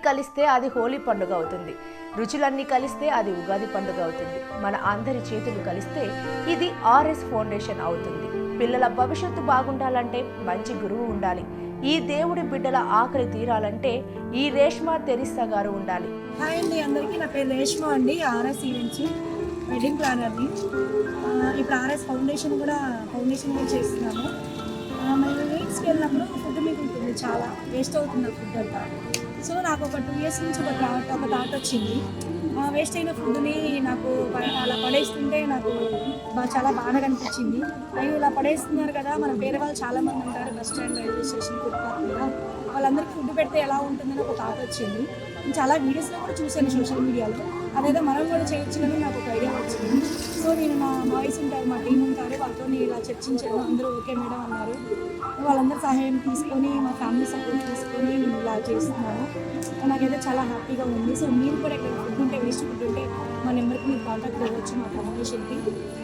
కలిస్తే అది హోలీ పండుగ అవుతుంది. రుచులన్నీ కలిస్తే అది ఉగాది పండుగ అవుతుంది. మన అందరి చేతులు కలిస్తే ఇది ఆర్ఎస్ ఫౌండేషన్ అవుతుంది. పిల్లల భవిష్యత్తు బాగుండాలంటే మంచి గురువు ఉండాలి. ఈ దేవుడి బిడ్డల ఆకలి తీరాలంటే ఈ రేష్మా తెరిస్సా గారు ఉండాలి. హాయ్ అండి, అందరికీ. నా పేరు రేష్మా అండి. ఆర్ఎస్ ఈవెంట్స్ వెడ్డింగ్ ప్లానర్ని. ఇప్పుడు ఆర్ఎస్ ఫౌండేషన్ కూడా చేస్తున్నాము. మేము ఈవెంట్స్కి వెళ్ళినప్పుడు ఫుడ్ మీకు ఉంటుంది, చాలా వేస్ట్ అవుతుంది ఫుడ్ అంతా. సో నాకు ఒక 2 years నుంచి ఒక థాట్ వచ్చింది. వేస్ట్ అయిన ఫుడ్ని నాకు అలా పడేస్తుంటే నాకు చాలా బాధగా అనిపించింది. అయ్యో ఇలా పడేస్తున్నారు కదా, మన వేరే వాళ్ళు చాలామంది ఉంటారు bus stand, railway station, footpath మీద, వాళ్ళందరికీ ఫుడ్ పెడితే ఎలా ఉంటుందని ఒక థాట్ వచ్చింది. చాలా వీడియోస్లో కూడా చూశాను సోషల్ మీడియాలో. అదేదో మనం కూడా చేయొచ్చులని నాకు ఒక ఐడియా వచ్చింది. సో నేను మా బాయ్స్ ఉంటారు, మా టీం ఉంటారు, వాళ్ళతో ఇలా చర్చించాను. అందరూ ఓకే మేడం అన్నారు. వాళ్ళందరూ సహాయం తీసుకొని, మా ఫ్యామిలీ సపోర్ట్ తీసుకొని నేను ఇలా చేస్తున్నాను. నాకైతే చాలా హ్యాపీగా ఉంది. సో మీరు కూడా ఇక్కడ ఫుడ్ ఉంటే, వేస్ట్ ఫుడ్ ఉంటే మా నెంబర్కి మీరు కాంటాక్ట్ అవ్వచ్చు, మా ఫౌండేషన్కి.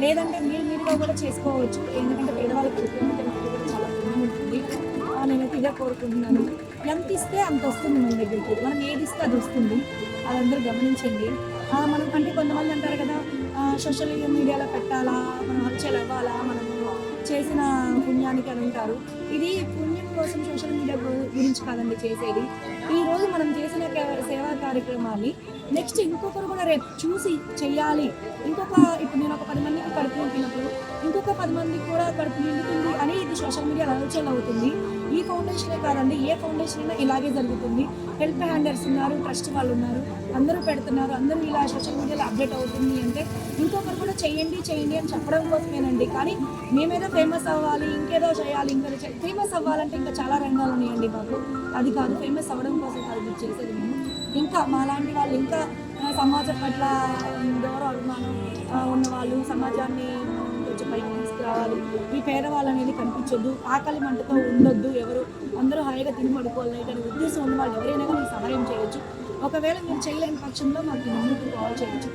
లేదంటే మీరుగా కూడా చేసుకోవచ్చు. ఎందుకంటే పేదవాళ్ళకి చెప్పినట్టు నాకు కూడా చాలా పుణ్యం ఉంటుంది. నేనైతే ఇదే కోరుకుంటున్నాను. ఎంత ఇస్తే అంత వస్తుంది మన దగ్గరికి. మనం ఏది ఇస్తే అది వస్తుంది. అదందరూ గమనించండి. మనం అంటే కొంతమంది అంటారు కదా, సోషల్ మీడియాలో పెట్టాలా, మనం హల్చల్ అవ్వాలా, మనము చేసిన పుణ్యానికి అని ఉంటారు. ఇది పుణ్యం కోసం సోషల్ మీడియా గురించి కాదండి చేసేది. ఈరోజు మనం చేసిన సేవా కార్యక్రమాన్ని నెక్స్ట్ ఇంకొకరు కూడా రేపు చూసి చెయ్యాలి. ఇప్పుడు నేను ఒక 10 మందికి కడుపు నింపినప్పుడు ఇంకొక 10 మందికి కూడా కడుపు నిండుతుంది అని ఇది సోషల్ మీడియా హల్చల్ అవుతుంది. ఈ ఫౌండేషనే కాదండి, ఏ ఫౌండేషన్ అయినా ఇలాగే జరుగుతుంది. హెల్ప్ హ్యాండర్స్ ఉన్నారు, ట్రస్ట్ వాళ్ళు ఉన్నారు, అందరూ పెడుతున్నారు. అందరూ ఇలా సోషల్ మీడియాలో అప్డేట్ అవుతుంది అంటే ఇంకొకరు కూడా చేయండి అని చెప్పడం కోసమేనండి. కానీ మేమేదో ఫేమస్ అవ్వాలి, ఇంకేదో చేయాలి, ఫేమస్ అవ్వాలంటే ఇంకా చాలా రంగాలు ఉన్నాయండి మాకు. అది కాదు, ఫేమస్ అవ్వడం కోసం కాదు మీరు చేసేది. మేము ఇంకా మాలాంటి వాళ్ళు ఇంకా సమాజం పట్ల గౌరవ అభిమానం ఉన్నవాళ్ళు, సమాజాన్ని కొంచెం పైకి తీసుకురావాలి. ఈ పేదవాళ్ళు అనేది కనిపించొద్దు, ఆకలి మంటతో ఉండొద్దు. ఎవరు అందరూ హాయిగా తిని పడుకోవాలి అనే ఉద్దేశం ఉన్న వాళ్ళు ఎవరైనా కానీ సహాయం చేయొచ్చు. ఒకవేళ మీరు చేయలేని పక్షంలో మాకు ముందుకు కాల్ చేయొచ్చు.